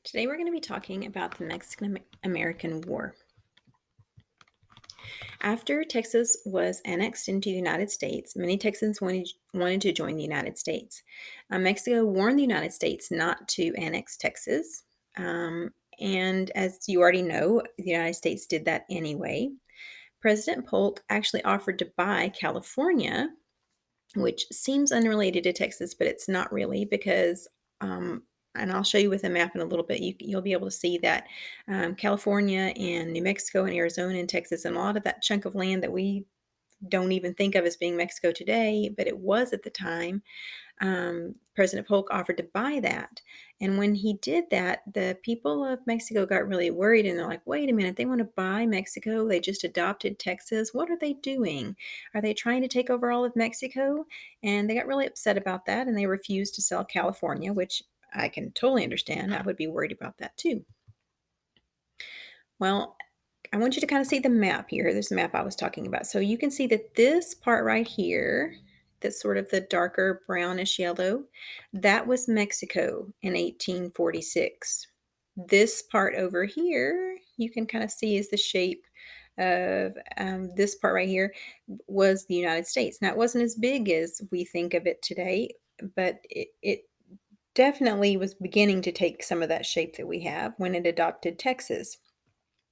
Today we're going to be talking about the Mexican-American War. After Texas was annexed into the United States, many Texans wanted to join the United States. Mexico warned the United States not to annex Texas. And as you already know, the United States did that anyway. President Polk actually offered to buy California, which seems unrelated to Texas, but it's not really because, and I'll show you with a map in a little bit, you'll be able to see that California and New Mexico and Arizona and Texas and a lot of that chunk of land that we don't even think of as being Mexico today, but it was at the time. President Polk offered to buy that. And when he did that, the people of Mexico got really worried and they're like, wait a minute, they want to buy Mexico. They just adopted Texas. What are they doing? Are they trying to take over all of Mexico? And they got really upset about that and they refused to sell California, which I can totally understand. I would be worried about that too. Well, I want you to kind of see the map here. There's a map I was talking about. So you can see that this part right here, that's sort of the darker brownish yellow, that was Mexico in 1846. This part over here, you can kind of see is the shape of this part right here was the United States. Now, it wasn't as big as we think of it today, but it definitely was beginning to take some of that shape that we have when it adopted Texas.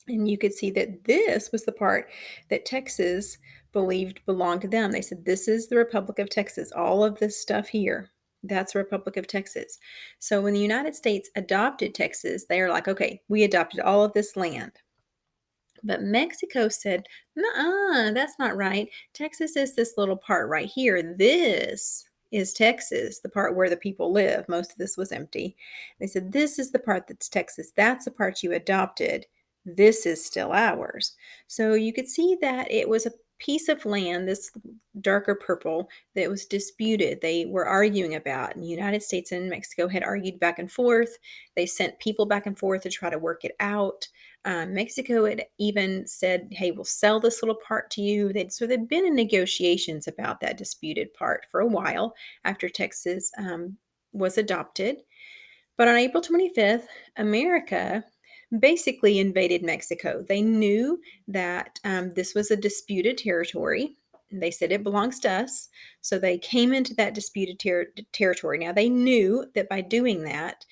And you could see that this was the part that Texas believed belonged to them. They said, this is the Republic of Texas. All of this stuff here, that's the Republic of Texas. So when the United States adopted Texas, they are like, okay, we adopted all of this land. But Mexico said, nuh-uh, that's not right. Texas is this little part right here. This is Texas, the part where the people live. Most of this was empty. They said, this is the part that's Texas. That's the part you adopted. This is still ours. So you could see that it was a piece of land, this darker purple, that was disputed. They were arguing about. And the United States and Mexico had argued back and forth. They sent people back and forth to try to work it out. Mexico had even said, hey, we'll sell this little part to you. So there'd been in negotiations about that disputed part for a while after Texas was adopted. But on April 25th, America basically invaded Mexico. They knew that this was a disputed territory. They said it belongs to us. So they came into that disputed territory. Now, they knew that by doing that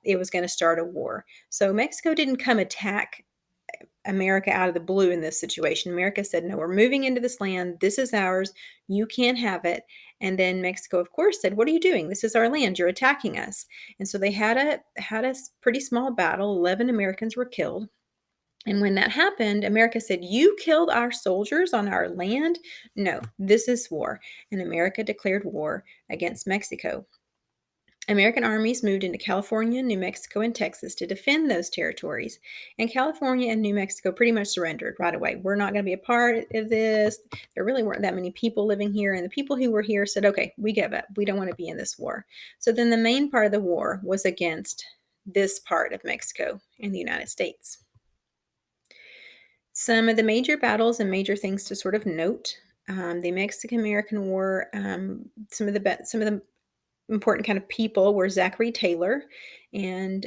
it was going to start a war. So Mexico didn't come attack America out of the blue in this situation. America said, no, we're moving into this land. This is ours. You can't have it. And then Mexico, of course, said, what are you doing? This is our land. You're attacking us. And so they had a pretty small battle. 11 Americans were killed. And when that happened, America said, you killed our soldiers on our land? No, this is war. And America declared war against Mexico. American armies moved into California, New Mexico, and Texas to defend those territories. And California and New Mexico pretty much surrendered right away. We're not going to be a part of this. There really weren't that many people living here. And the people who were here said, okay, we give up. We don't want to be in this war. So then the main part of the war was against this part of Mexico and the United States. Some of the major battles and major things to sort of note, the Mexican-American War, some of the important kind of people were Zachary Taylor. And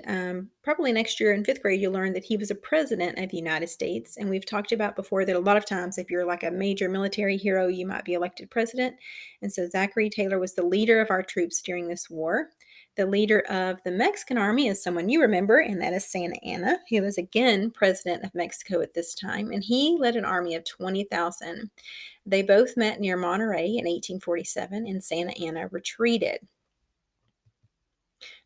probably next year in fifth grade, you'll learn that he was a president of the United States. And we've talked about before that a lot of times, if you're like a major military hero, you might be elected president. And so Zachary Taylor was the leader of our troops during this war. The leader of the Mexican army is someone you remember, and that is Santa Anna, who was again president of Mexico at this time. And he led an army of 20,000. They both met near Monterrey in 1847, and Santa Anna retreated.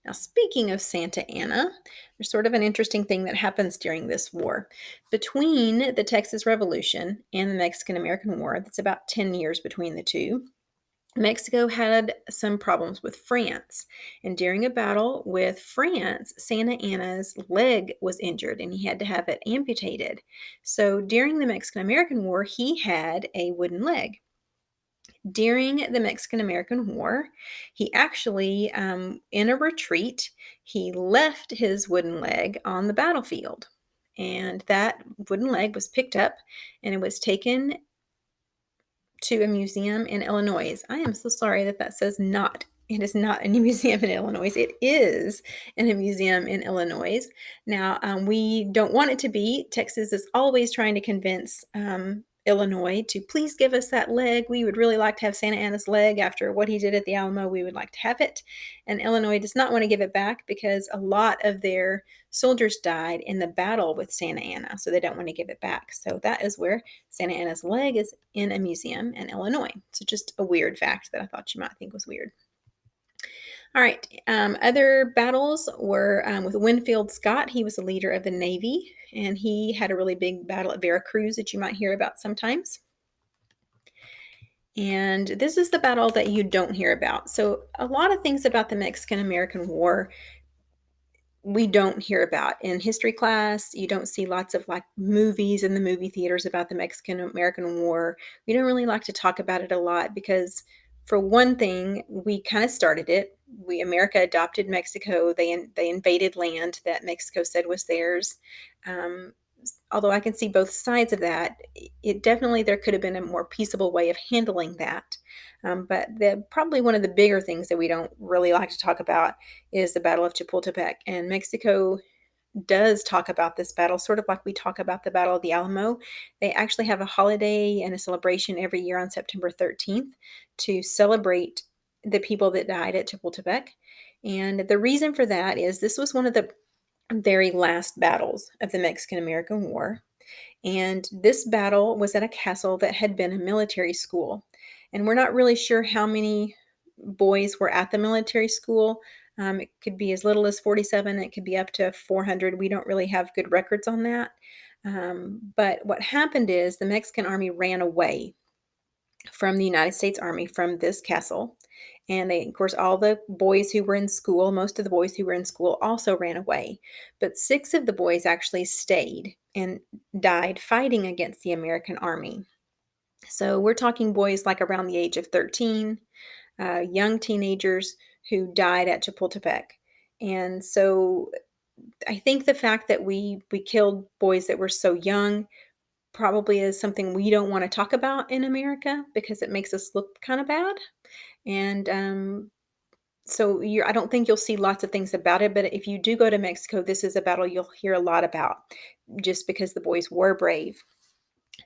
Now, speaking of Santa Anna, there's sort of an interesting thing that happens during this war. Between the Texas Revolution and the Mexican-American War, that's about 10 years between the two, Mexico had some problems with France. And during a battle with France, Santa Anna's leg was injured and he had to have it amputated. So during the Mexican-American War, he had a wooden leg. During the Mexican-American War, he actually, in a retreat, he left his wooden leg on the battlefield. And that wooden leg was picked up and it was taken to a museum in Illinois. I am so sorry that says not It is not in a museum in Illinois. It is in a museum in Illinois. Now, we don't want it to be. Texas is always trying to convince Illinois to please give us that leg. We would really like to have Santa Anna's leg after what he did at the Alamo. We would like to have it. And Illinois does not want to give it back because a lot of their soldiers died in the battle with Santa Anna. So they don't want to give it back. So that is where Santa Anna's leg is in a museum in Illinois. So just a weird fact that I thought you might think was weird. All right. Other battles were with Winfield Scott. He was the leader of the Navy, and he had a really big battle at Veracruz that you might hear about sometimes. And this is the battle that you don't hear about. So a lot of things about the Mexican-American War we don't hear about in history class. You don't see lots of like movies in the movie theaters about the Mexican American War. We don't really like to talk about it a lot because for one thing, we kind of started it. America adopted Mexico. They invaded land that Mexico said was theirs. Um, Although I can see both sides of that, it definitely there could have been a more peaceable way of handling that. But probably one of the bigger things that we don't really like to talk about is the Battle of Chapultepec. And Mexico does talk about this battle, sort of like we talk about the Battle of the Alamo. They actually have a holiday and a celebration every year on September 13th to celebrate the people that died at Chapultepec. And the reason for that is this was one of the very last battles of the Mexican-American War. And this battle was at a castle that had been a military school. And we're not really sure how many boys were at the military school. It could be as little as 47, it could be up to 400. We don't really have good records on that. But what happened is the Mexican army ran away from the United States Army from this castle. And they, of course, all the boys who were in school, most of the boys who were in school also ran away. But 6 of the boys actually stayed and died fighting against the American Army. So we're talking boys like around the age of 13, young teenagers who died at Chapultepec. And so I think the fact that we killed boys that were so young probably is something we don't want to talk about in America because it makes us look kind of bad. And so I don't think you'll see lots of things about it, but if you do go to Mexico, this is a battle you'll hear a lot about just because the boys were brave.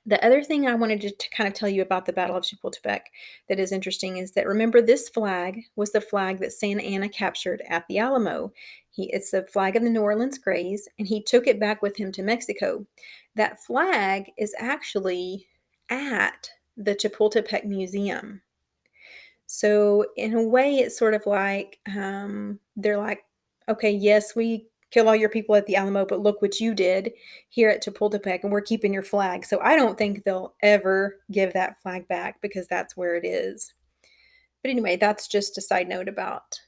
The other thing I wanted to kind of tell you about the Battle of Chapultepec that is interesting is that remember this flag was the flag that Santa Anna captured at the Alamo. It's the flag of the New Orleans Greys, and he took it back with him to Mexico. That flag is actually at the Chapultepec Museum. So in a way, it's sort of like they're like, okay, yes, we kill all your people at the Alamo, but look what you did here at Chapultepec, and we're keeping your flag. So I don't think they'll ever give that flag back because that's where it is. But anyway, that's just a side note about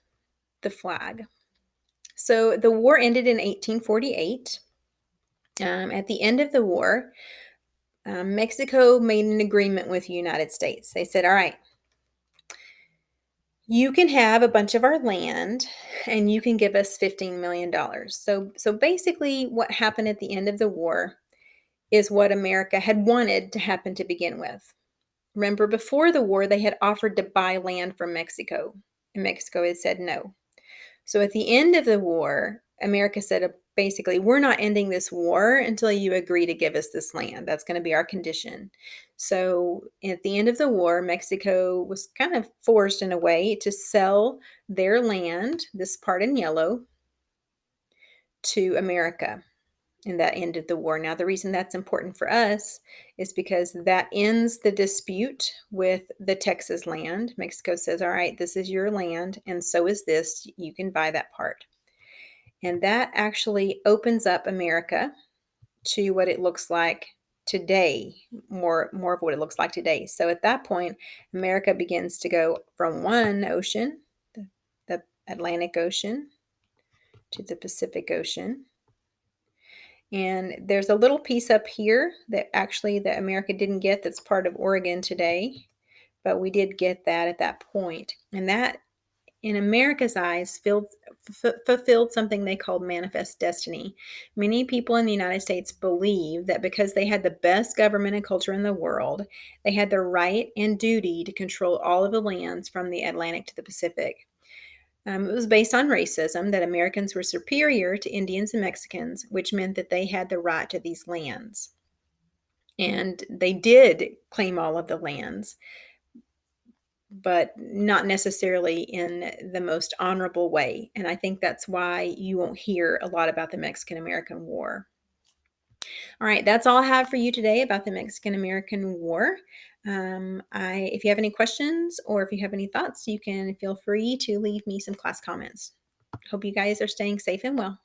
the flag. So the war ended in 1848. At the end of the war, Mexico made an agreement with the United States. They said, all right, you can have a bunch of our land and you can give us $15 million. So basically what happened at the end of the war is what America had wanted to happen to begin with. Remember, before the war, they had offered to buy land from Mexico, and Mexico had said no. So at the end of the war, America said basically, we're not ending this war until you agree to give us this land. That's going to be our condition. So at the end of the war, Mexico was kind of forced in a way to sell their land, this part in yellow, to America. And that ended the war. Now, the reason that's important for us is because that ends the dispute with the Texas land. Mexico says, all right, this is your land, and so is this. You can buy that part. And that actually opens up America to what it looks like today, more of what it looks like today. So at that point, America begins to go from one ocean, the Atlantic Ocean, to the Pacific Ocean. And there's a little piece up here that America didn't get that's part of Oregon today, but we did get that at that point. And that, in America's eyes, fulfilled something they called manifest destiny. Many people in the United States believe that because they had the best government and culture in the world, they had the right and duty to control all of the lands from the Atlantic to the Pacific. It was based on racism, that Americans were superior to Indians and Mexicans, which meant that they had the right to these lands. And they did claim all of the lands, but not necessarily in the most honorable way. And I think that's why you won't hear a lot about the Mexican American War. All right, that's all I have for you today about the Mexican American War. If you have any questions or if you have any thoughts, you can feel free to leave me some class comments. Hope you guys are staying safe and well.